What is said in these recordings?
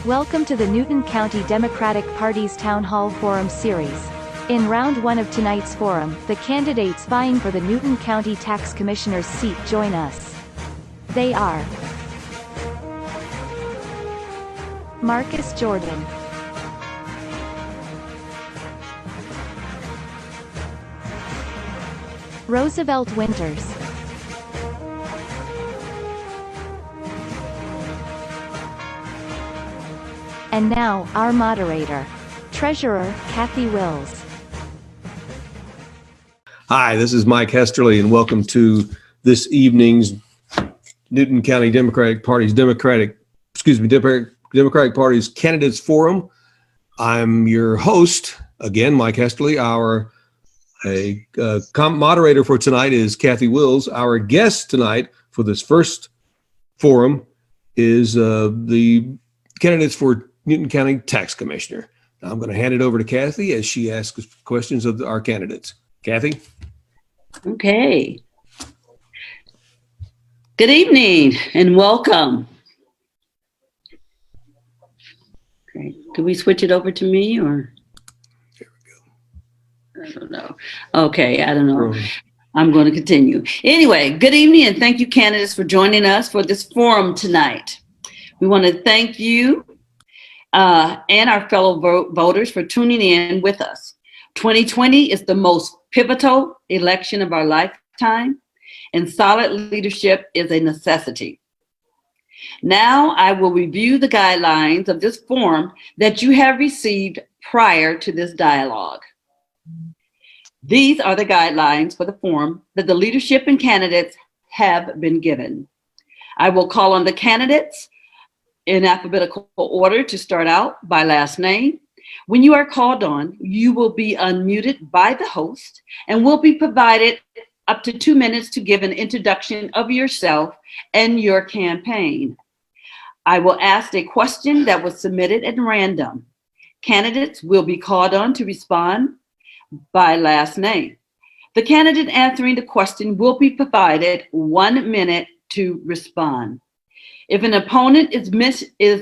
Welcome to the Newton County Democratic Party's Town Hall Forum Series. In round 1 of tonight's forum, the candidates vying for the Newton County Tax Commissioner's seat join us. They are Marcus Jordan, Roosevelt Winters, and now, our moderator, Treasurer Kathy Wills. Hi, this is Mike Hesterly, and welcome to this evening's Newton County Democratic Party's Democratic Party's Candidates Forum. I'm your host, again, Mike Hesterly. Our moderator for tonight is Kathy Wills. Our guest tonight for this first forum is the candidates for Newton County Tax Commissioner. Now I'm going to hand it over to Kathy as she asks questions of our candidates. Kathy? Okay. Good evening and welcome. Okay. Do we switch it over to me or? There we go. I don't know. Okay, I don't know. I'm going to continue. Anyway, good evening and thank you candidates for joining us for this forum tonight. We want to thank you and our fellow voters for tuning in with us. 2020 is the most pivotal election of our lifetime, and solid leadership is a necessity. Now I will review the guidelines of this forum that you have received prior to this dialogue. These are the guidelines for the forum that the leadership and candidates have been given. I will call on the candidates in alphabetical order to start out by last name. When you are called on, you will be unmuted by the host and will be provided up to 2 minutes to give an introduction of yourself and your campaign. I will ask a question that was submitted at random. Candidates will be called on to respond by last name. The candidate answering the question will be provided 1 minute to respond. If an opponent is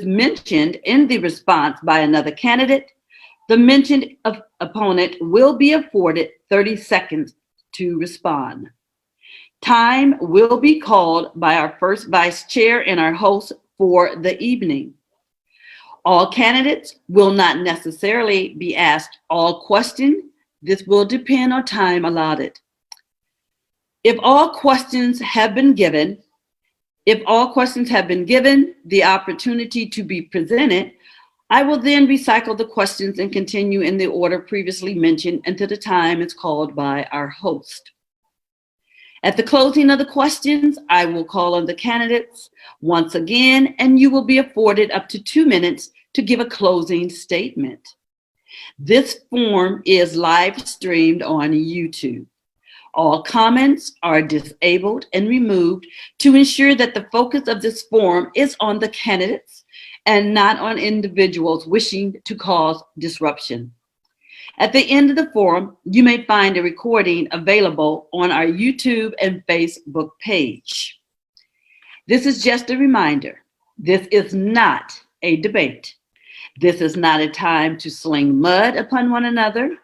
mentioned in the response by another candidate, the mentioned opponent will be afforded 30 seconds to respond. Time will be called by our first vice chair and our host for the evening. All candidates will not necessarily be asked all questions. This will depend on time allotted. If all questions have been given the opportunity to be presented, I will then recycle the questions and continue in the order previously mentioned until the time is called by our host. At the closing of the questions, I will call on the candidates once again, and you will be afforded up to 2 minutes to give a closing statement. This forum is live streamed on YouTube. All comments are disabled and removed to ensure that the focus of this forum is on the candidates and not on individuals wishing to cause disruption. At the end of the forum, you may find a recording available on our YouTube and Facebook page. This is just a reminder. This is not a debate. This is not a time to sling mud upon one another.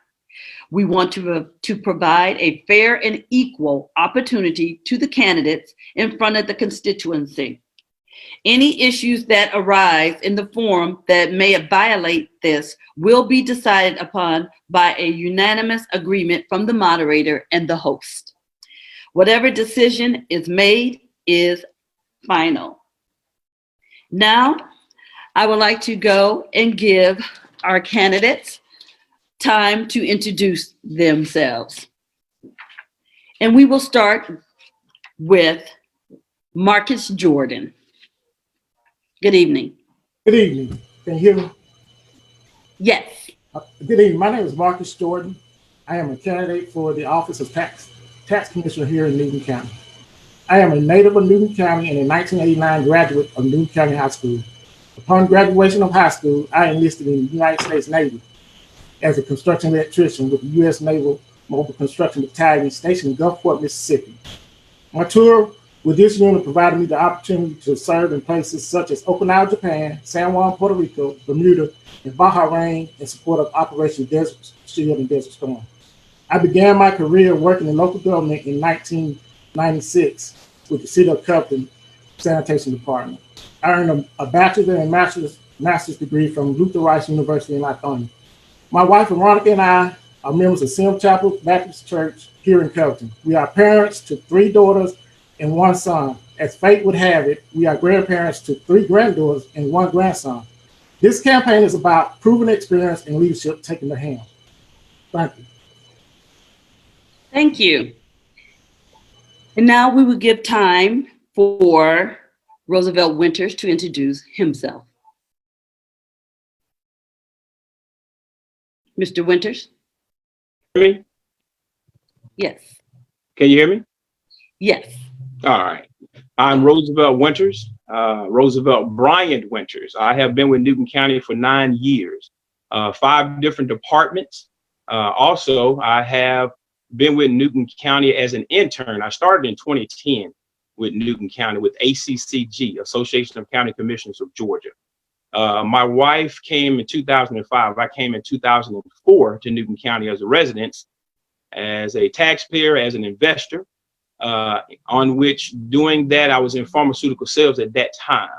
We want to provide a fair and equal opportunity to the candidates in front of the constituency. Any issues that arise in the forum that may violate this will be decided upon by a unanimous agreement from the moderator and the host. Whatever decision is made is final. Now, I would like to go and give our candidates time to introduce themselves. And we will start with Marcus Jordan. Good evening. Good evening. Can you hear me? Yes. Good evening. My name is Marcus Jordan. I am a candidate for the office of Tax Commissioner here in Newton County. I am a native of Newton County and a 1989 graduate of Newton County High School. Upon graduation of high school, I enlisted in the United States Navy as a construction electrician with the U.S. Naval Mobile Construction Battalion stationed in Gulfport, Mississippi. My tour with this unit providing me the opportunity to serve in places such as Okinawa, Japan, San Juan, Puerto Rico, Bermuda, and Bahrain in support of Operation Desert Shield and Desert Storm. I began my career working in local government in 1996 with the City of Compton Sanitation Department. I earned a bachelor's and master's degree from Luther Rice University in Lithonia. My wife, Veronica, and I are members of Sim Chapel Baptist Church here in Compton. We are parents to 3 daughters and 1 son. As fate would have it, we are grandparents to 3 granddaughters and 1 grandson. This campaign is about proven experience and leadership taking the helm. Thank you. Thank you. And now we will give time for Roosevelt Winters to introduce himself. Mr. Winters? Hear me? Yes. Can you hear me? Yes. All right. I'm Roosevelt Winters, Roosevelt Bryant Winters. I have been with Newton County for 9 years, 5 different departments. Also, I have been with Newton County as an intern. I started in 2010 with Newton County with ACCG, Association of County Commissioners of Georgia. My wife came in 2005. I came in 2004 to Newton County as a resident, as a taxpayer, as an investor, on which doing that, I was in pharmaceutical sales at that time.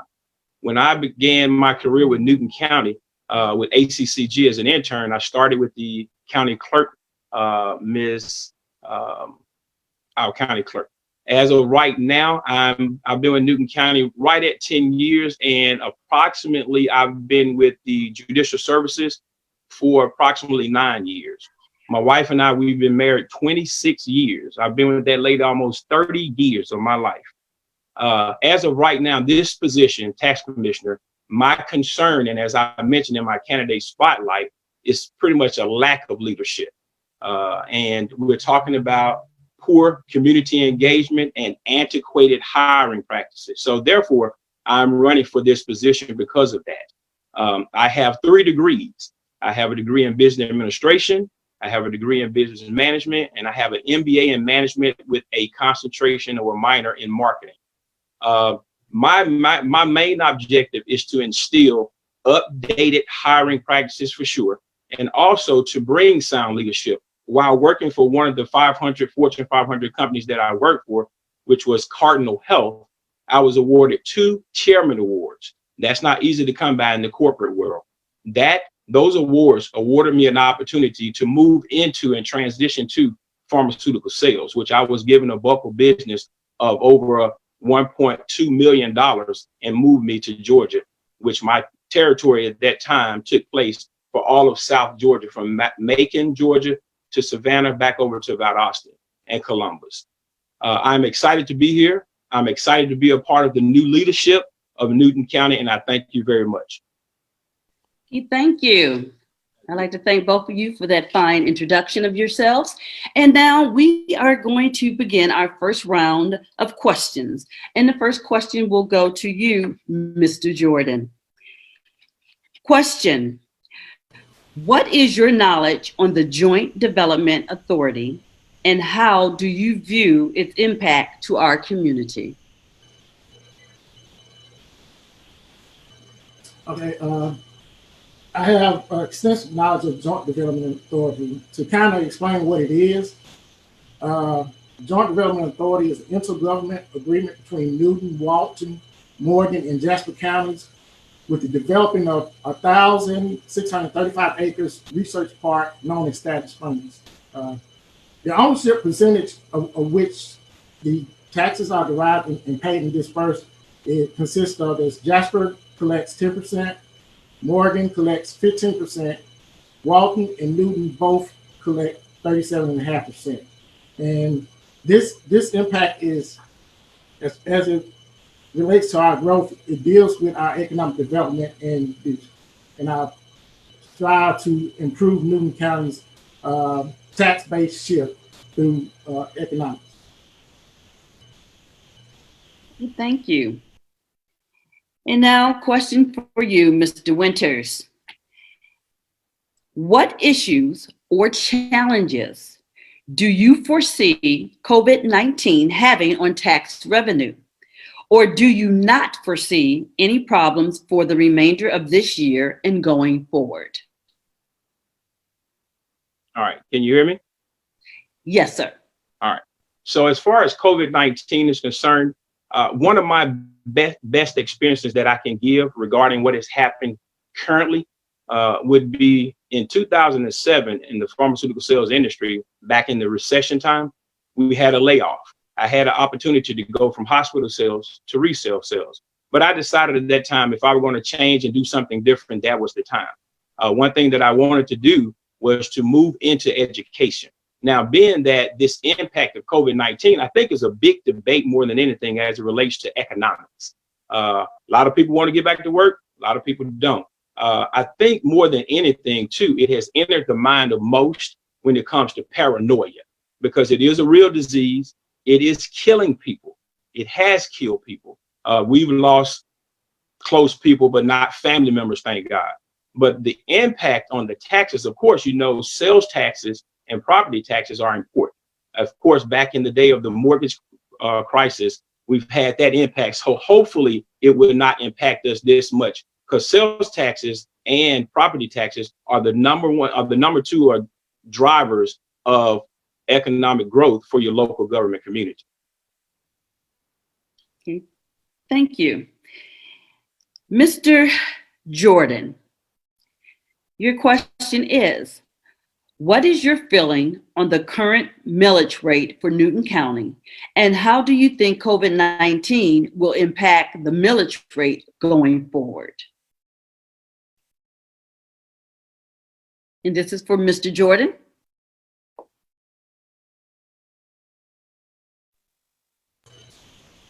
When I began my career with Newton County with ACCG as an intern, I started with the county clerk, our county clerk. As of right now, I've been with Newton County right at 10 years, and approximately I've been with the judicial services for approximately 9 years. My wife and I, we've been married 26 years. I've been with that lady almost 30 years of my life. As of right now, this position, tax commissioner, my concern, and as I mentioned in my candidate spotlight, is pretty much a lack of leadership. And we're talking about poor community engagement and antiquated hiring practices. So therefore, I'm running for this position because of that. I have 3 degrees. I have a degree in business administration, I have a degree in business management, and I have an MBA in management with a concentration or a minor in marketing. My main objective is to instill updated hiring practices for sure, and also to bring sound leadership. While working for one of the Fortune 500 companies that I work for, which was Cardinal Health, I was awarded 2 chairman awards. That's not easy to come by in the corporate world. Those awards awarded me an opportunity to move into and transition to pharmaceutical sales, which I was given a bulk of business of over $1.2 million and moved me to Georgia, which my territory at that time took place for all of South Georgia, from Macon, Georgia, to Savannah, back over to about Austin and Columbus. I'm excited to be here. I'm excited to be a part of the new leadership of Newton County, and I thank you very much. Thank you. I'd like to thank both of you for that fine introduction of yourselves. And now we are going to begin our first round of questions. And the first question will go to you, Mr. Jordan. Question: what is your knowledge on the Joint Development Authority, and how do you view its impact to our community? Okay, I have extensive knowledge of Joint Development Authority. To kind of explain what it is, Joint Development Authority is an intergovernment agreement between Newton, Walton, Morgan, and Jasper counties with the developing of 1,635 acres research park known as Status Springs. The ownership percentage of which the taxes are derived and paid and dispersed, it consists of as Jasper collects 10%, Morgan collects 15%, Walton and Newton both collect 37.5%. And this impact is, as it relates to our growth, it deals with our economic development and our strive to improve Newton County's tax-based shift through economics. Thank you. And now, question for you, Mr. Winters. What issues or challenges do you foresee COVID-19 having on tax revenue? Or do you not foresee any problems for the remainder of this year and going forward? All right. Can you hear me? Yes, sir. All right. So as far as COVID-19 is concerned, one of my best experiences that I can give regarding what has happened currently would be in 2007 in the pharmaceutical sales industry. Back in the recession time, we had a layoff. I had an opportunity to go from hospital sales to resale sales. But I decided at that time, if I were going to change and do something different, that was the time. One thing that I wanted to do was to move into education. Now, being that this impact of COVID-19, I think is a big debate more than anything as it relates to economics. A lot of people want to get back to work. A lot of people don't. I think more than anything, too, it has entered the mind of most when it comes to paranoia, because it is a real disease. It is killing people. It has killed people. We've lost close people, but not family members, thank God. But the impact on the taxes, of course, you know, sales taxes and property taxes are important. Of course, back in the day of the mortgage crisis, we've had that impact. So hopefully it will not impact us this much, because sales taxes and property taxes are the number two drivers of economic growth for your local government community. Okay. Thank you. Mr. Jordan, your question is, what is your feeling on the current millage rate for Newton County, and how do you think COVID-19 will impact the millage rate going forward? And this is for Mr. Jordan.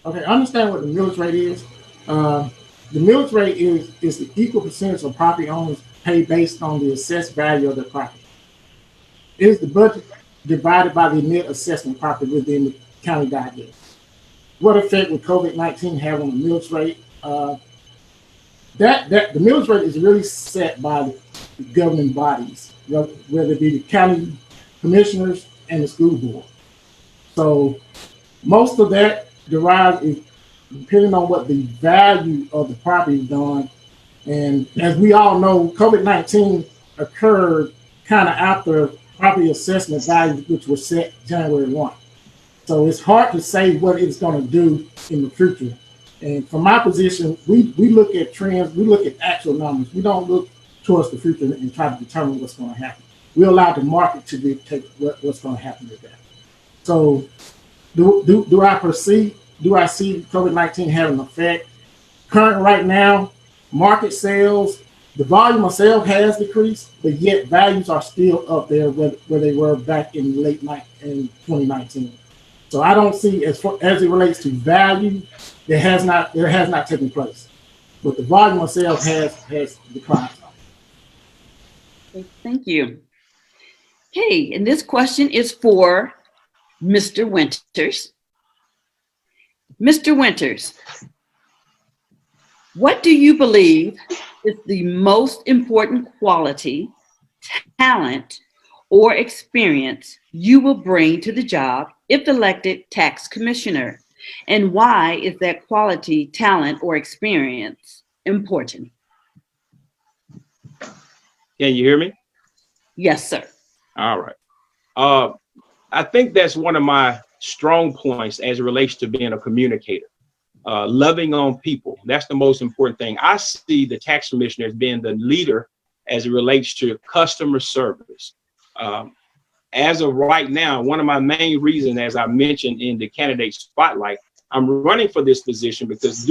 Okay, I understand what the millage rate is. The millage rate is the equal percentage of property owners pay based on the assessed value of their property. It is the budget divided by the net assessment property within the county guidelines. What effect would COVID-19 have on the millage rate? The millage rate is really set by the governing bodies, whether it be the county commissioners and the school board. So most of that derives depending on what the value of the property is done. And as we all know, COVID-19 occurred kind of after property assessment values, which were set January 1. So it's hard to say what it's going to do in the future. And from my position, we look at trends, we look at actual numbers. We don't look towards the future and try to determine what's going to happen. We allow the market to dictate what's going to happen with that. So do I see COVID-19 having an effect? Current right now, market sales, the volume of sales has decreased, but yet values are still up there where they were back in in 2019. So I don't see, as it relates to value, there has not taken place, but the volume of sales has declined. Okay, thank you. Okay, and this question is for Mr. Winters. Mr. Winters, what do you believe is the most important quality, talent, or experience you will bring to the job if elected tax commissioner? And why is that quality, talent, or experience important? Can you hear me? Yes, sir. All right. I think that's one of my strong points as it relates to being a communicator. Loving on people. That's the most important thing. I see the tax commissioner as being the leader as it relates to customer service. As of right now, one of my main reasons, as I mentioned in the candidate spotlight, I'm running for this position because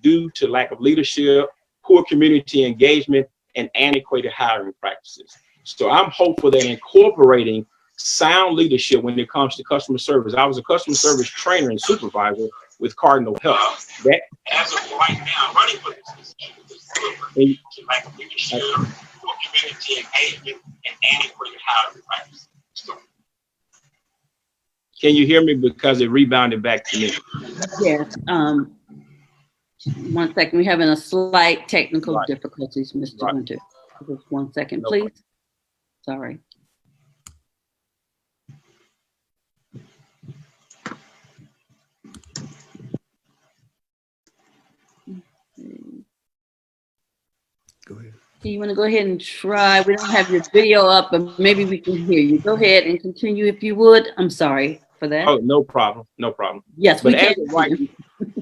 due to lack of leadership, poor community engagement, and antiquated hiring practices. So I'm hopeful that incorporating sound leadership when it comes to customer service. I was a customer service trainer and supervisor with Cardinal Health. That as of right now, I'm running for this position. Lack of leadership, poor community engagement, and antiquated hiring practices. So, can you hear me? Because it rebounded back to me. Yes. 1 second. We're having a slight technical difficulties, Mr. Winter. Just 1 second, please. Sorry. Go ahead. You want to go ahead and try? We don't have your video up, but maybe we can hear you. Go ahead and continue if you would. I'm sorry for that. Oh, no problem. No problem. Yes, But we as can. of right,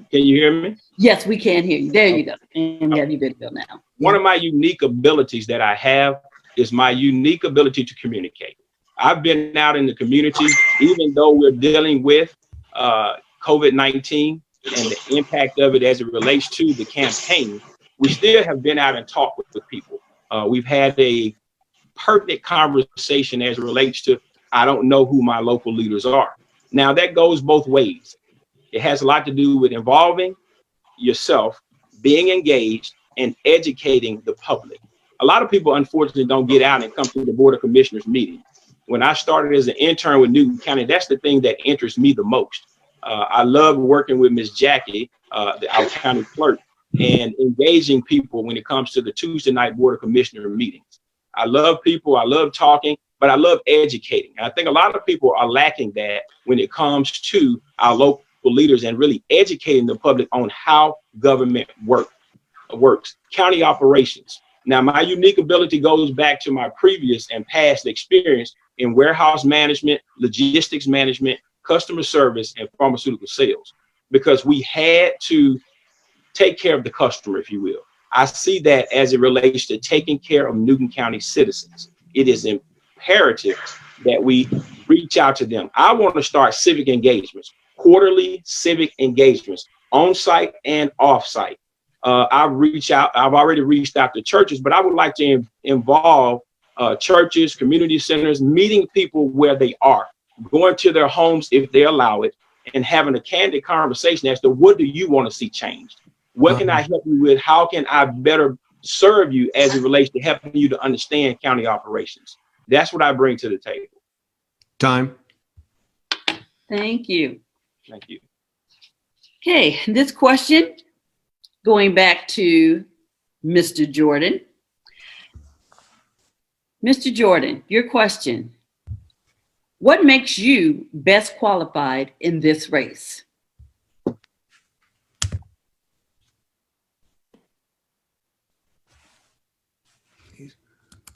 can you hear me? Yes, we can hear you. There you go. And you have your video now. One of my unique abilities that I have is my unique ability to communicate. I've been out in the community, even though we're dealing with COVID-19 and the impact of it as it relates to the campaign. We still have been out and talked with people. We've had a pertinent conversation as it relates to, I don't know who my local leaders are. Now that goes both ways. It has a lot to do with involving yourself, being engaged, and educating the public. A lot of people, unfortunately, don't get out and come to the Board of Commissioners meeting. When I started as an intern with Newton County, that's the thing that interests me the most. I love working with Ms. Jackie, our county clerk, and engaging people when it comes to the Tuesday night Board of Commissioner meetings. I love people, I love talking, but I love educating. And I think a lot of people are lacking that when it comes to our local leaders and really educating the public on how government works, county operations. Now, my unique ability goes back to my previous and past experience in warehouse management, logistics management, customer service, and pharmaceutical sales, because we had to take care of the customer, if you will. I see that as it relates to taking care of Newton County citizens. It is imperative that we reach out to them. I want to start civic engagements, quarterly civic engagements, on-site and off-site. I've already reached out to churches, but I would like to involve churches, community centers, meeting people where they are, going to their homes if they allow it, and having a candid conversation as to what do you want to see changed? What can I help you with? How can I better serve you as it relates to helping you to understand county operations? That's what I bring to the table. Time. Thank you. Thank you. Okay, this question, going back to Mr. Jordan. Mr. Jordan, your question. What makes you best qualified in this race?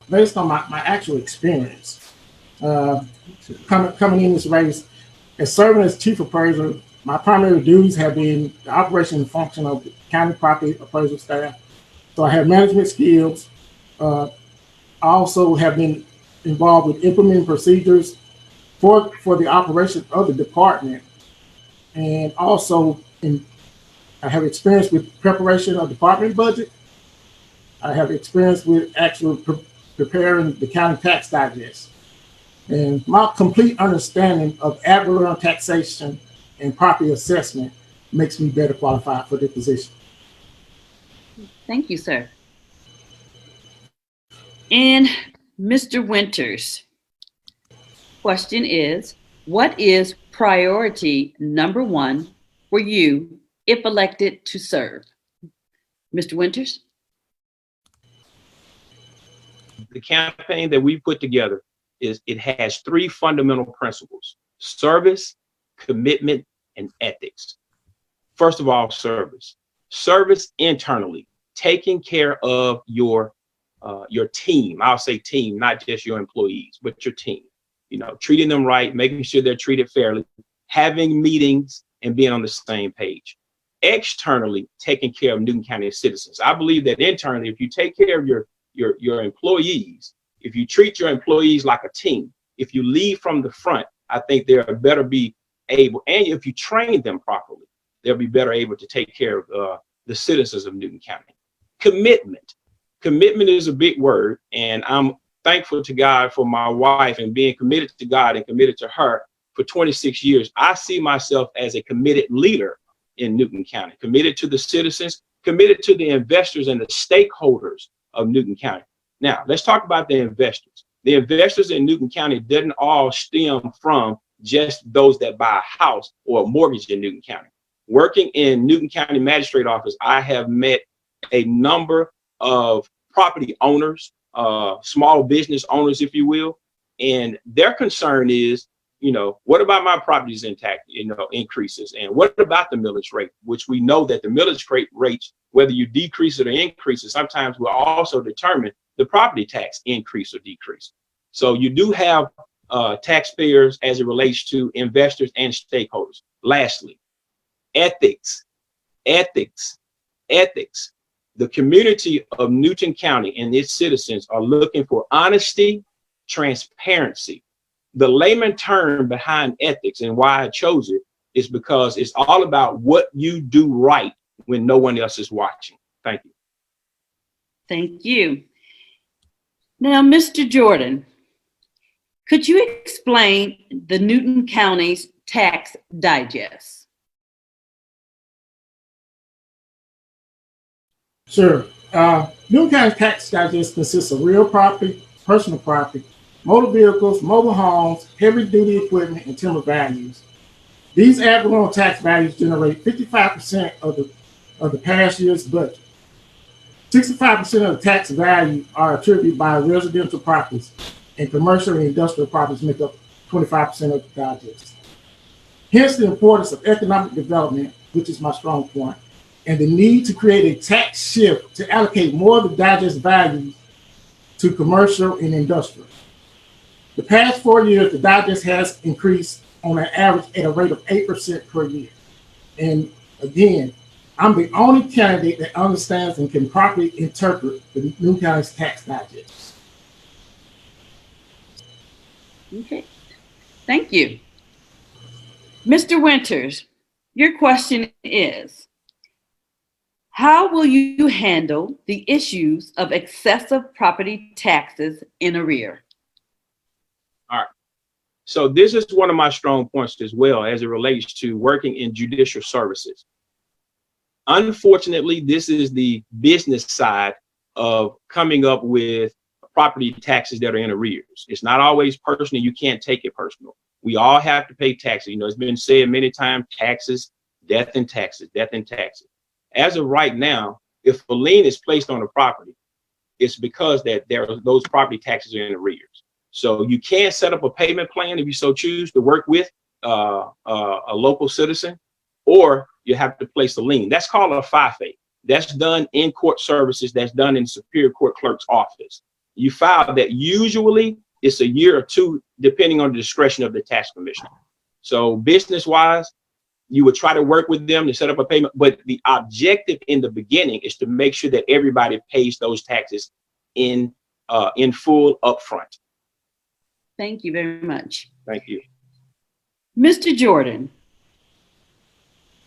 Based on my actual experience, coming in this race, as serving as chief appraiser, my primary duties have been the operation and function of the county property appraisal staff. So I have management skills. I also have been involved with implementing procedures for the operation of the department. And also I have experience with preparation of department budget. I have experience with actually preparing the county tax digest. And my complete understanding of ad valorem taxation and property assessment makes me better qualified for the position. Thank you, sir. And Mr. Winters, question is, what is priority number one for you if elected to serve? Mr. Winters? The campaign that we put together it has three fundamental principles: service, commitment, and ethics. First of all, service. Service internally, taking care of your team. I'll say team, not just your employees, but your team. You know, treating them right, making sure they're treated fairly, having meetings, and being on the same page. Externally, taking care of Newton County citizens. I believe that internally, if you take care of your employees, if you treat your employees like a team, if you lead from the front, I think they'll better be able, and if you train them properly, they'll be better able to take care of the citizens of Newton County. Commitment. Commitment is a big word, and I'm thankful to God for my wife and being committed to God and committed to her for 26 years. I see myself as a committed leader in Newton County, committed to the citizens, committed to the investors and the stakeholders of Newton County. Now, let's talk about the investors. The investors in Newton County didn't all stem from just those that buy a house or a mortgage in Newton County. Working in Newton County Magistrate Office, I have met a number of property owners, small business owners, if you will, and their concern is, what about my properties intact, increases? And what about the millage rate, which we know that the millage rate rates, whether you decrease it or increase it, sometimes will also determine the property tax increase or decrease. So you do have taxpayers as it relates to investors and stakeholders. Lastly, ethics. The community of Newton County and its citizens are looking for honesty, transparency. The layman term behind ethics and why I chose it is because it's all about what you do right when no one else is watching. Thank you. Thank you. Now, Mr. Jordan, could you explain the Newton County's tax digest? Sure. Newton County Tax Digest consists of real property, personal property, motor vehicles, mobile homes, heavy-duty equipment, and timber values. These ad valorem tax values generate 55% of the past year's budget. 65% of the tax value are attributed by residential properties, and commercial and industrial properties make up 25% of the digest. Hence the importance of economic development, which is my strong point, and the need to create a tax shift to allocate more of the digest values to commercial and industrial. The past 4 years, the digest has increased on an average at a rate of 8% per year. And again, I'm the only candidate that understands and can properly interpret the Newton County's tax digest. Okay, thank you. Mr. Winters, your question is, how will you handle the issues of excessive property taxes in arrear? All right. So this is one of my strong points as well as it relates to working in judicial services. Unfortunately, this is the business side of coming up with property taxes that are in arrears. It's not always personal. You can't take it personal. We all have to pay taxes. It's been said many times, taxes, death and taxes, death and taxes. As of right now, if a lien is placed on a property, it's because that those property taxes are in arrears. So you can set up a payment plan if you so choose to work with a local citizen, or you have to place a lien. That's called a FIFA. That's done in court services. That's done in Superior Court Clerk's office. You file that. Usually it's a year or two, depending on the discretion of the tax commissioner. So business-wise, you would try to work with them to set up a payment, but the objective in the beginning is to make sure that everybody pays those taxes in full upfront. Thank you very much. Thank you. Mr. Jordan,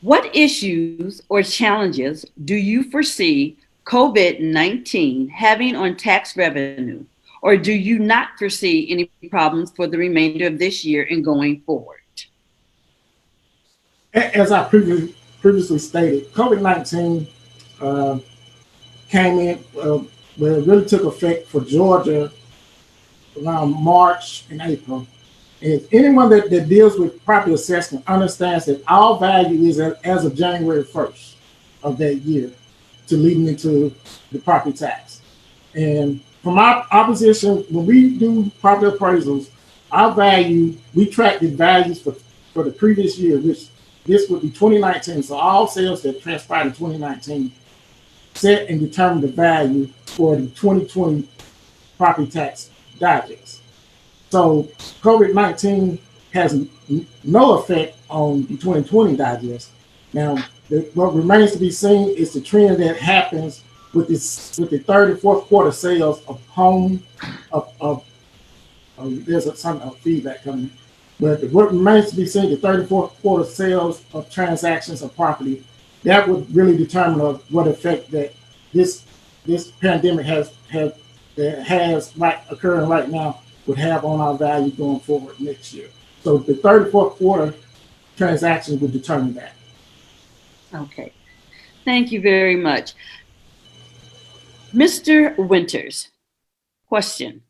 what issues or challenges do you foresee COVID-19 having on tax revenue, or do you not foresee any problems for the remainder of this year and going forward? As I previously stated, COVID-19 came in, where it really took effect for Georgia around March and April. And anyone that deals with property assessment understands that our value is as of January 1st of that year to leading into the property tax. And from our position, when we do property appraisals, our value, we track the values for the previous year, which this would be 2019. So all sales that transpired in 2019 set and determine the value for the 2020 property tax digest. So COVID-19 has no effect on the 2020 digest. Now, what remains to be seen is the trend that happens with the third and fourth quarter sales of home. There's some feedback coming. But what remains to be seen, the third and fourth quarter sales of transactions of property, that would really determine what effect that this pandemic has occurring right now would have on our value going forward next year. So the third and fourth quarter transactions would determine that. Okay, thank you very much. Mr. Winters, question.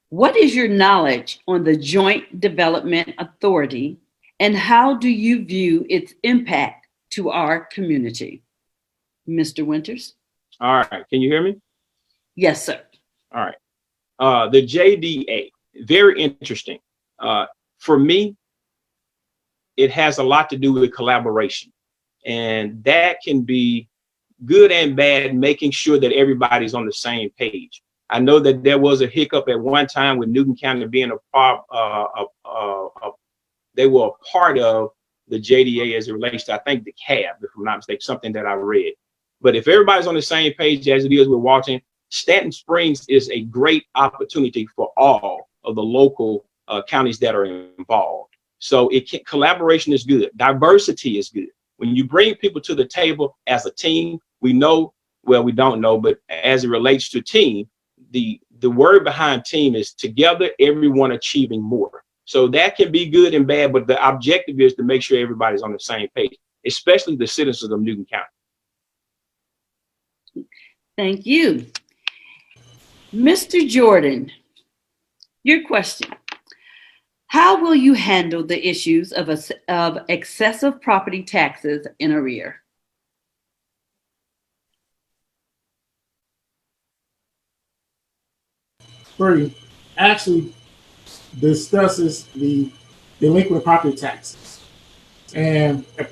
What is your knowledge on the Joint Development Authority, and how do you view its impact to our community? Mr. Winters? All right, can you hear me? Yes, sir. All right. The JDA, very interesting. For me, it has a lot to do with collaboration, and that can be good and bad, making sure that everybody's on the same page. I know that there was a hiccup at one time with Newton County being they were a part of the JDA as it relates to, I think, the cab, if I'm not mistaken, something that I read. But if everybody's on the same page as it is with Walton, Stanton Springs is a great opportunity for all of the local counties that are involved. So collaboration is good. Diversity is good. When you bring people to the table as a team, we know, well, we don't know, but as it relates to team, the word behind team is together, everyone achieving more. So that can be good and bad, but the objective is to make sure everybody's on the same page, especially the citizens of Newton County. Thank you. Mr. Jordan, your question. How will you handle the issues of excessive property taxes in arrear? Three actually discusses the delinquent property taxes, and the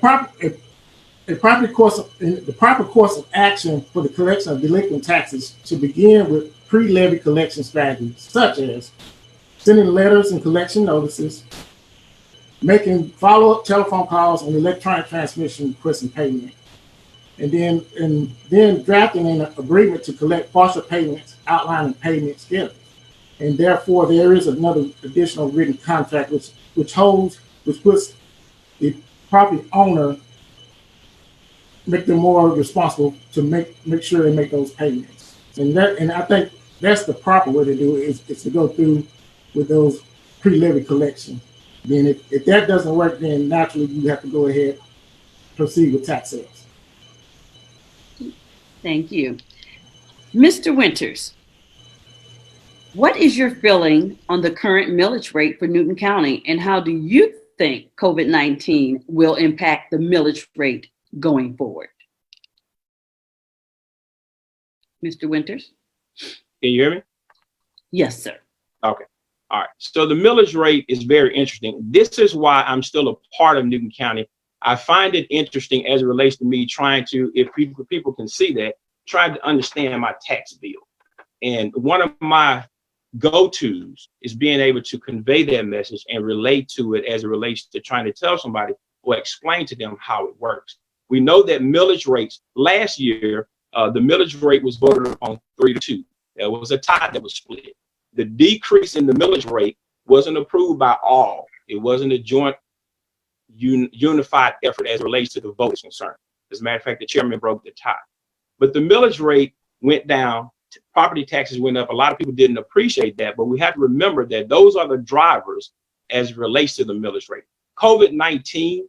proper course of action for the collection of delinquent taxes should begin with pre-levy collection strategies, such as sending letters and collection notices, making follow-up telephone calls and electronic transmission requesting payment, and then drafting an agreement to collect partial payments outlining payment schedules. And therefore, there is another additional written contract which puts the property owner, make them more responsible to make sure they make those payments. And I think that's the proper way to do it, is to go through with those pre-levy collection. Then if that doesn't work, then naturally you have to go ahead, proceed with tax sales. Thank you. Mr. Winters, what is your feeling on the current millage rate for Newton County, and how do you think COVID-19 will impact the millage rate going forward? Mr. Winters? Can you hear me? Yes, sir. Okay. All right. So the millage rate is very interesting. This is why I'm still a part of Newton County. I find it interesting as it relates to me trying to, if people can see that, trying to understand my tax bill. And one of my go-tos is being able to convey that message and relate to it as it relates to trying to tell somebody or explain to them how it works. We know that millage rates last year, the millage rate was voted on 3-2. There was a tie that was split. The decrease in the millage rate wasn't approved by all. It wasn't a joint unified effort as it relates to the vote is concerned. As a matter of fact, the chairman broke the tie. But the millage rate went down. Property taxes went up. A lot of people didn't appreciate that, but we have to remember that those are the drivers as it relates to the millage rate. COVID-19,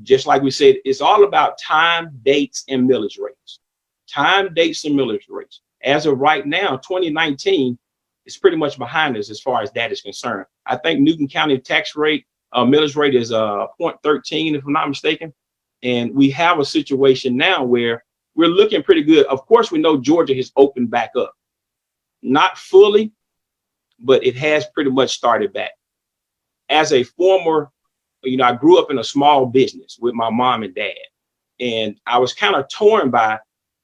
just like we said, it's all about time, dates, and millage rates. Time, dates, and millage rates. As of right now, 2019 is pretty much behind us as far as that is concerned. I think Newton County tax rate, millage rate is 0.13, if I'm not mistaken. And we have a situation now where we're looking pretty good. Of course, we know Georgia has opened back up. Not fully, but it has pretty much started back. As a former, I grew up in a small business with my mom and dad. And I was kind of torn by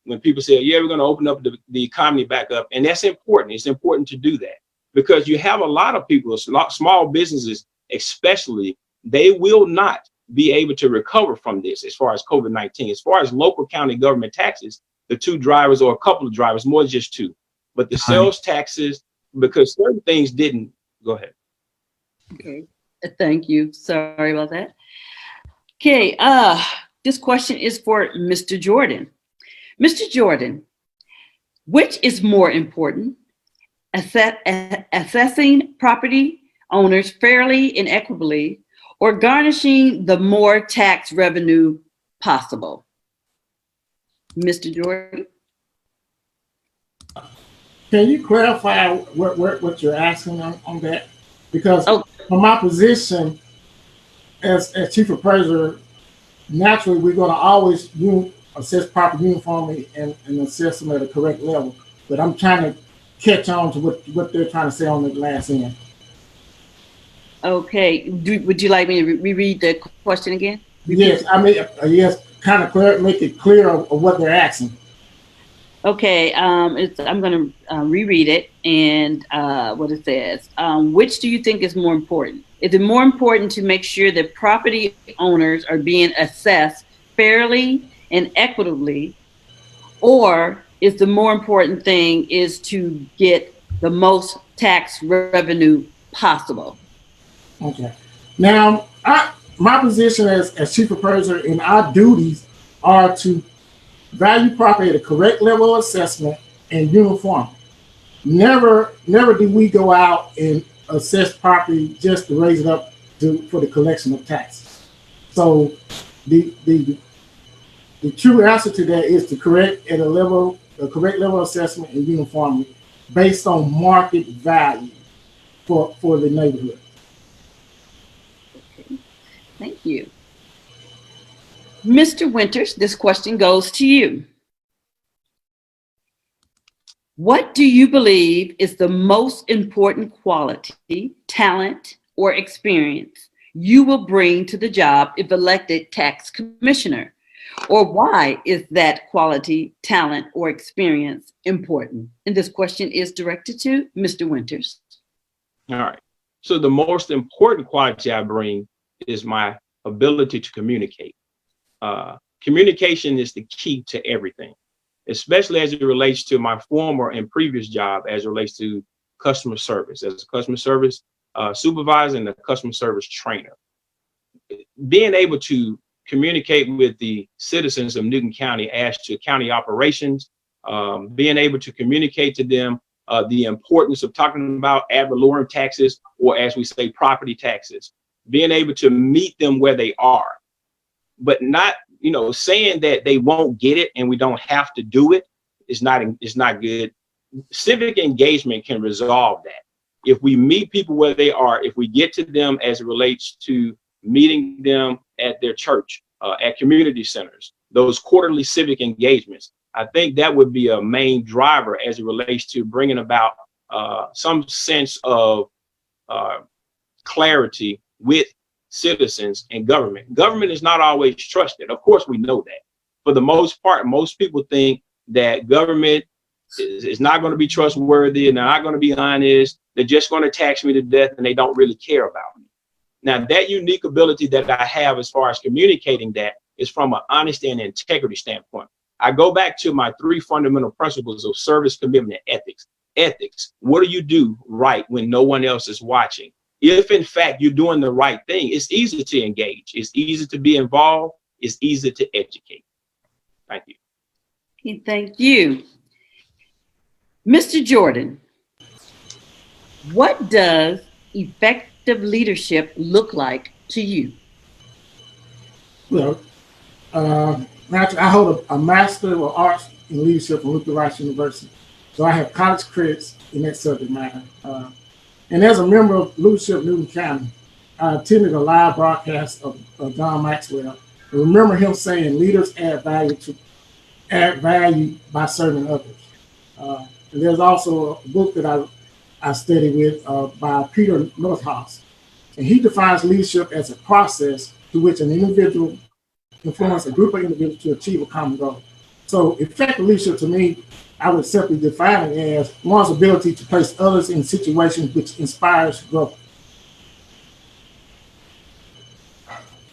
when people said, yeah, we're going to open up the economy back up. And that's important. It's important to do that because you have a lot of people, small businesses especially, they will not be able to recover from this as far as COVID-19. As far as local county government taxes, the two drivers or a couple of drivers, more than just two, but the sales taxes, because certain things didn't. Go ahead. Okay, thank you. Sorry about that. Okay, this question is for Mr. Jordan. Mr. Jordan, which is more important, assessing property owners fairly and equitably, or garnishing the more tax revenue possible? Mr. Jordan? Can you clarify what you're asking on that? Because from my position as chief appraiser, naturally we're going to always assess property uniformly and assess them at a correct level. But I'm trying to catch on to what they're trying to say on the last end. Okay. Would you like me to reread the question again? Yes, I mean, yes, kind of clear, make it clear of what they're asking. Okay, I'm going to reread it and what it says. Which do you think is more important? Is it more important to make sure that property owners are being assessed fairly and equitably, or is the more important thing is to get the most tax revenue possible? Okay. Now, my position as chief appraiser and our duties are to value property at a correct level of assessment and uniform. Never do we go out and assess property just to raise it up for the collection of taxes. So the true answer to that is to correct at a correct level of assessment and uniformity based on market value for the neighborhood. Okay, thank you. Mr. Winters, this question goes to you. What do you believe is the most important quality, talent, or experience you will bring to the job if elected tax commissioner? Or why is that quality, talent, or experience important? And this question is directed to Mr. Winters. All right. So the most important quality I bring is my ability to communicate. Communication is the key to everything, especially as it relates to my former and previous job, as it relates to customer service, as a customer service supervisor and a customer service trainer. Being able to communicate with the citizens of Newton County as to county operations, being able to communicate to them the importance of talking about ad valorem taxes, or as we say, property taxes, being able to meet them where they are, but not, saying that they won't get it and we don't have to do it is not good. Civic engagement can resolve that. If we meet people where they are, if we get to them as it relates to meeting them at their church, at community centers, those quarterly civic engagements, I think that would be a main driver as it relates to bringing about some sense of clarity with citizens and government. Government is not always trusted. Of course, we know that. For the most part, most people think that government is not going to be trustworthy and they're not going to be honest. They're just going to tax me to death and they don't really care about me. Now, that unique ability that I have as far as communicating that is from an honesty and integrity standpoint. I go back to my 3 fundamental principles of service, commitment, and ethics. Ethics. What do you do right when no one else is watching? If in fact you're doing the right thing, it's easy to engage. It's easy to be involved. It's easy to educate. Thank you. Okay, thank you. Mr. Jordan, what does effective leadership look like to you? Well, I hold a Master of Arts in Leadership from Luther Rice University. So I have college credits in that subject matter. And as a member of Leadership Newton County, I attended a live broadcast of John Maxwell. I remember him saying, "Leaders add value by serving others." And there's also a book that I studied with by Peter Northouse, and he defines leadership as a process through which an individual influences a group of individuals to achieve a common goal. So effective leadership to me, I would simply define it as one's ability to place others in situations which inspires growth.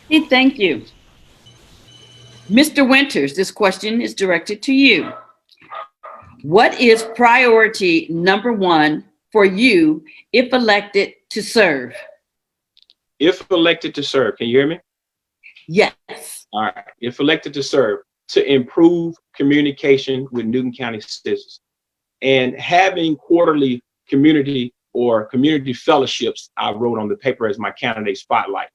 Hey, thank you. Mr. Winters, this question is directed to you. What is priority number 1 for you if elected to serve? If elected to serve, can you hear me? Yes. All right. If elected to serve, to improve communication with Newton County citizens and having quarterly community or community fellowships, I wrote on the paper as my candidate spotlight,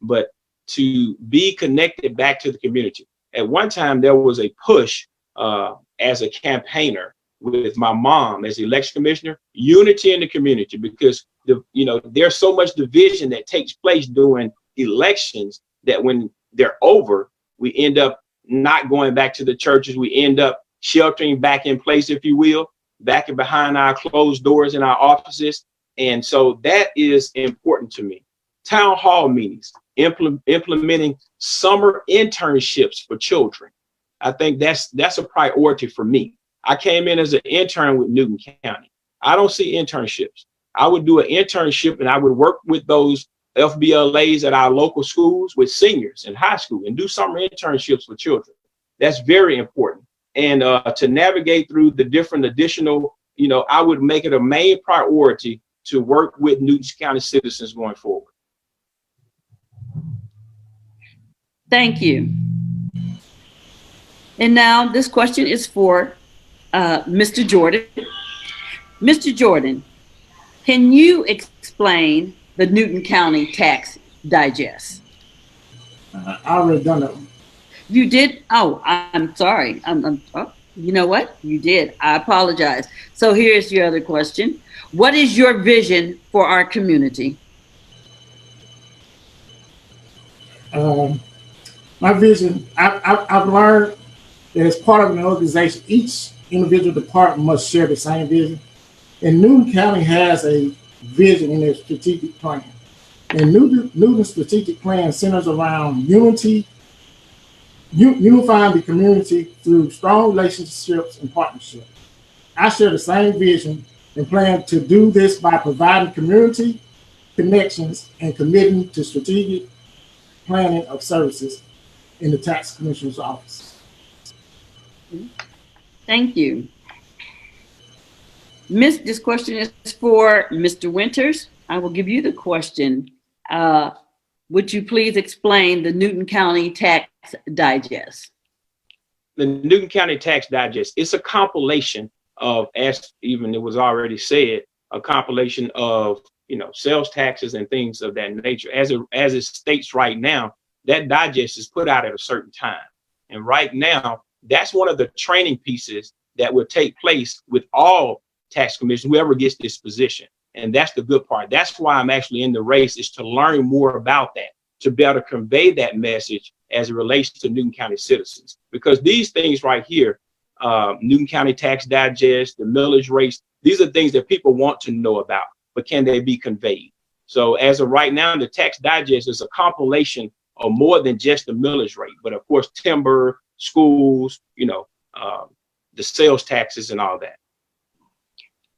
but to be connected back to the community. At one time, there was a push as a campaigner with my mom as the election commissioner, unity in the community, because there's so much division that takes place during elections that when they're over, we end up not going back to the churches. We end up sheltering back in place, if you will, back and behind our closed doors in our offices. And so that is important to me. town hall meetings, implementing summer internships for children. I think that's a priority for me. I came in as an intern with Newton County. I don't see internships. I would do an internship and I would work with those FBLAs at our local schools with seniors in high school and do summer internships for children. That's very important. And to navigate through the different additional, I would make it a main priority to work with Newton County citizens going forward. Thank you. And now this question is for Mr. Jordan. Mr. Jordan, can you explain the Newton County Tax Digest? I already done that one. You did? Oh, I'm sorry. Oh, you know what? You did. I apologize. So here's your other question. What is your vision for our community? My vision, I've learned that as part of an organization, each individual department must share the same vision. And Newton County has a vision in their strategic plan. And Newton's strategic plan centers around unifying the community through strong relationships and partnerships. I share the same vision and plan to do this by providing community connections and committing to strategic planning of services in the Tax Commissioner's office. Thank you. This question is for Mr. Winters. I will give you the question. Would you please explain the Newton County Tax Digest? The Newton County Tax Digest, it's a compilation of, as even it was already said, a compilation of sales taxes and things of that nature. As it states right now, that digest is put out at a certain time. And right now, that's one of the training pieces that will take place with all tax commissioners, whoever gets this position. And that's the good part. That's why I'm actually in the race, is to learn more about that, to better convey that message as it relates to Newton County citizens. Because these things right here, Newton County Tax Digest, the millage rates, these are things that people want to know about, but can they be conveyed? So as of right now, the Tax Digest is a compilation of more than just the millage rate, but of course, timber, schools, the sales taxes and all that.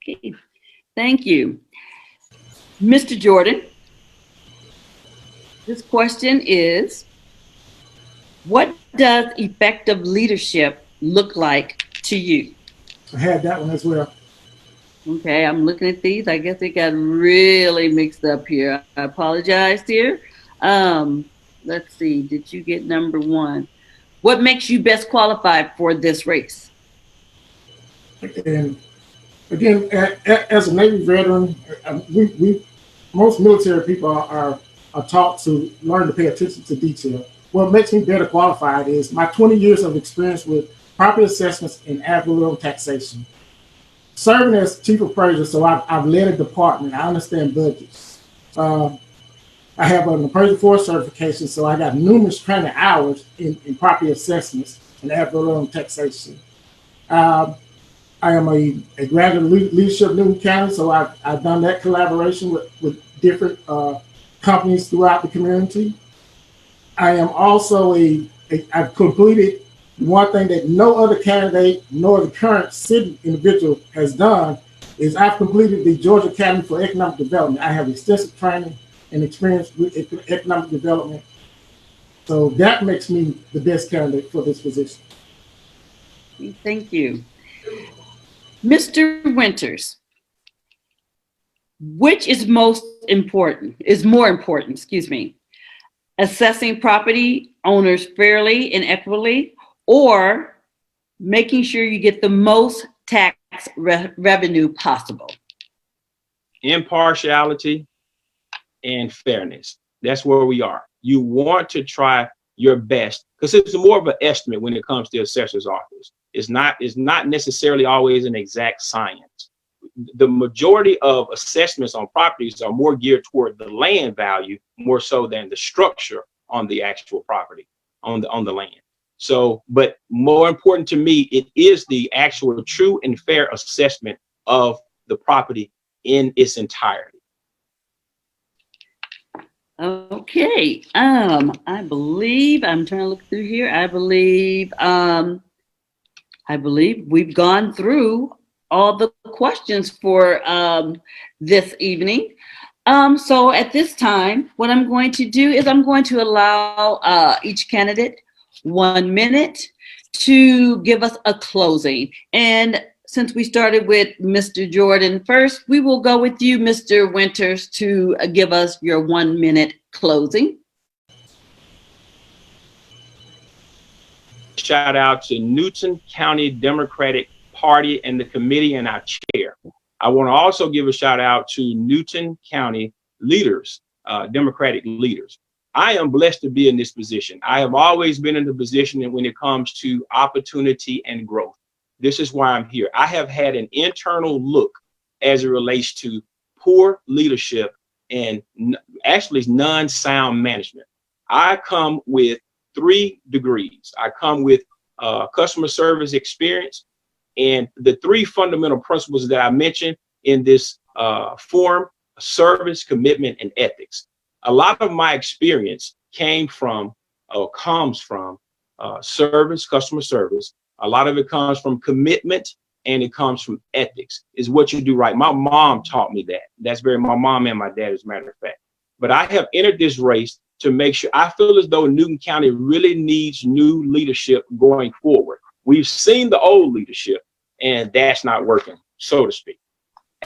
Okay, thank you. Mr. Jordan, this question is, what does effective leadership look like to you? I had that one as well. Okay, I'm looking at these. I guess it got really mixed up here. I apologize here. Let's see, did you get number one? What makes you best qualified for this race? And again, as a Navy veteran, most military people are taught to learn to pay attention to detail. What makes me better qualified is my 20 years of experience with property assessments and ad valorem taxation. Serving as chief appraiser, so I've led a department. I understand budgets. I have an appraisal 4 certification, so I got numerous training hours in property assessments and ad valorem taxation. I am a graduate leadership in Newton County, so I've done that collaboration with different companies throughout the community. I am also I've completed one thing that no other candidate, nor the current city individual has done, is I've completed the Georgia Academy for Economic Development. I have extensive training and experience with economic development. So that makes me the best candidate for this position. Thank you. Mr. Winters, which is more important, assessing property owners fairly and equitably, or making sure you get the most tax revenue possible? Impartiality and fairness. That's where we are. You want to try your best, because it's more of an estimate when it comes to assessor's office. It's not necessarily always an exact science. The majority of assessments on properties are more geared toward the land value, more so than the structure on the actual property, on the land. So, but more important to me, it is the actual true and fair assessment of the property in its entirety. Okay. I believe I'm trying to look through here. I believe we've gone through all the questions for this evening. So at this time, what I'm going to do is I'm going to allow each candidate 1 minute to give us a closing. And since we started with Mr. Jordan first, we will go with you, Mr. Winters, to give us your 1 minute closing. Shout out to Newton County Democratic Party and the committee and our chair. I want to also give a shout out to Newton County leaders, Democratic leaders. I am blessed to be in this position. I have always been in the position when it comes to opportunity and growth. This is why I'm here. I have had an internal look as it relates to poor leadership and actually non-sound management. I come with 3 degrees. I come with customer service experience, and the 3 fundamental principles that I mentioned in this forum: service, commitment, and ethics. A lot of my experience came from or comes from service, customer service. A lot of it comes from commitment, and it comes from ethics. Is what you do right. My mom taught me that. My mom and my dad, as a matter of fact. But I have entered this race to make sure. I feel as though Newton County really needs new leadership going forward. We've seen the old leadership, and that's not working, so to speak.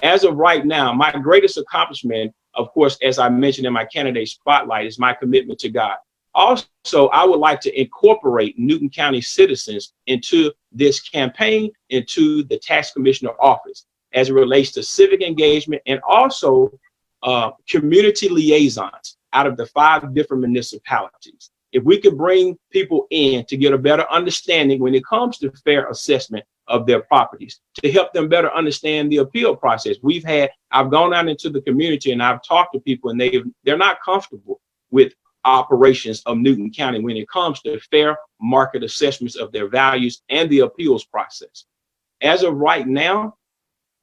As of right now, my greatest accomplishment, of course, as I mentioned in my candidate spotlight, is my commitment to God. Also, I would like to incorporate Newton County citizens into this campaign, into the tax commissioner office, as it relates to civic engagement and also community liaisons out of the 5 different municipalities. If we could bring people in to get a better understanding when it comes to fair assessment of their properties, to help them better understand the appeal process. I've gone out into the community and I've talked to people, and they're not comfortable with operations of Newton County when it comes to fair market assessments of their values and the appeals process. As of right now,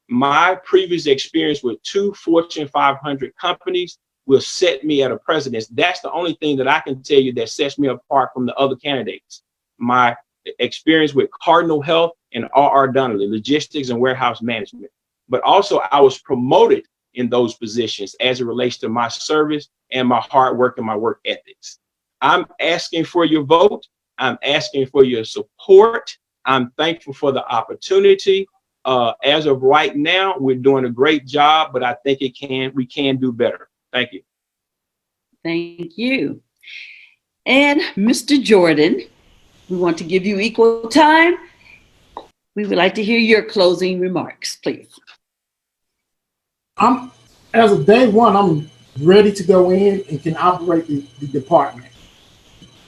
my previous experience with 2 Fortune 500 companies will set me at a precedence. That's the only thing that I can tell you that sets me apart from the other candidates. My experience with Cardinal Health and R.R. Donnelly, logistics and warehouse management. But also I was promoted in those positions as it relates to my service and my hard work and my work ethics. I'm asking for your vote. I'm asking for your support. I'm thankful for the opportunity. As of right now, we're doing a great job, but I think we can do better. Thank you. Thank you. And Mr. Jordan, we want to give you equal time. We would like to hear your closing remarks, please. As of day one, I'm ready to go in and can operate the department.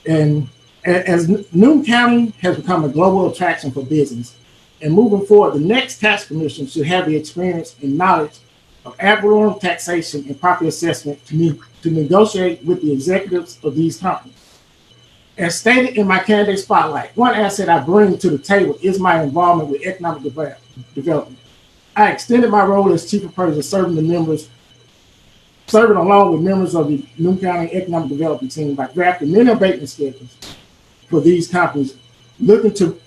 And as Newton County has become a global attraction for business, and moving forward, the next tax commission should have the experience and knowledge of ad valorem taxation and property assessment to negotiate with the executives of these companies. As stated in my candidate spotlight, one asset I bring to the table is my involvement with economic development. I extended my role as chief appraiser, serving along with members of the Newton County Economic Development team by drafting many abatement schedules for these companies looking to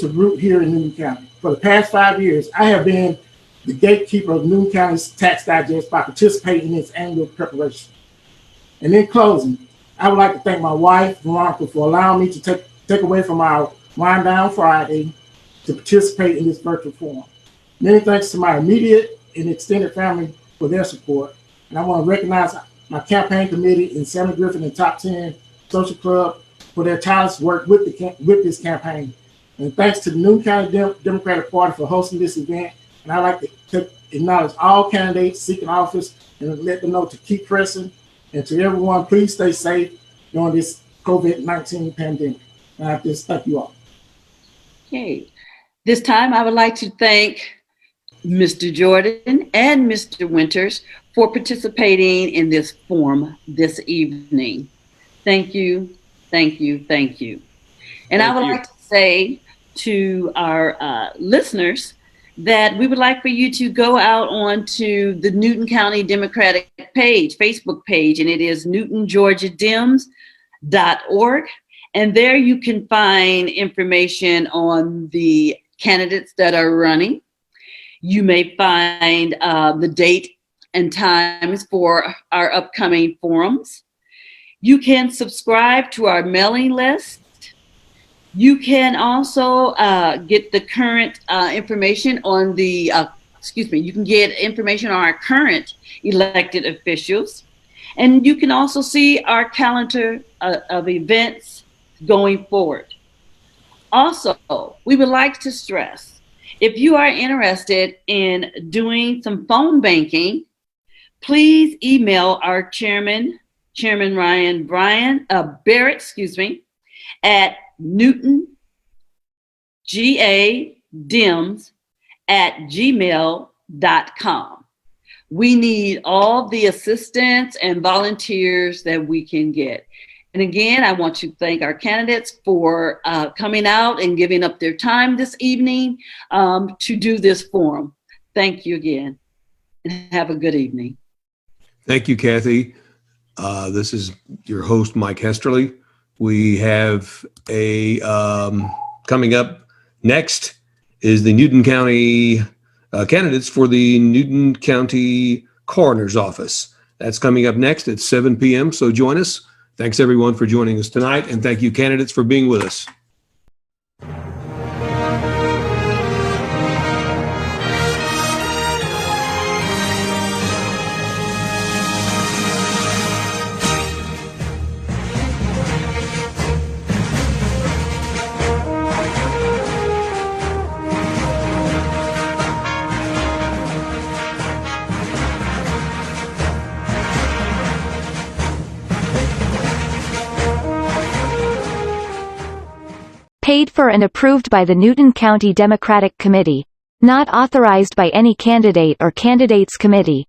root here in Newton County. For the past 5 years, I have been the gatekeeper of Newton County's tax digest by participating in its annual preparation. And in closing, I would like to thank my wife, Veronica, for allowing me to take away from our Wind Down Friday to participate in this virtual forum. Many thanks to my immediate and extended family for their support. And I want to recognize my campaign committee and Sammy Griffin and Top 10 Social Club for their tireless work with this campaign. And thanks to the Newton County Democratic Party for hosting this event. And I'd like to acknowledge all candidates seeking office and let them know to keep pressing. And to everyone, please stay safe during this COVID-19 pandemic. And I just thank you all. Okay. This time, I would like to thank Mr. Jordan and Mr. Winters for participating in this forum this evening. Thank you, thank you, thank you. And I would like to say to our listeners that we would like for you to go out onto the Newton County Democratic page, Facebook page, and it is newtongeorgiadems.org. And there you can find information on the candidates that are running. You may find the date and times for our upcoming forums. You can subscribe to our mailing list. You can also get the current information on the, you can get information on our current elected officials. And you can also see our calendar of events going forward. Also, we would like to stress, if you are interested in doing some phone banking, please email our Chairman Ryan Barrett, at newtongeorgiadems@gmail.com. We need all the assistance and volunteers that we can get. And again, I want to thank our candidates for coming out and giving up their time this evening to do this forum. Thank you again, and have a good evening. Thank you, Kathy. This is your host, Mike Hesterly. We have a coming up next is the Newton County candidates for the Newton County Coroner's Office. That's coming up next at 7 p.m. So join us. Thanks everyone for joining us tonight, and thank you candidates for being with us. Paid for and approved by the Newton County Democratic Committee. Not authorized by any candidate or candidates committee.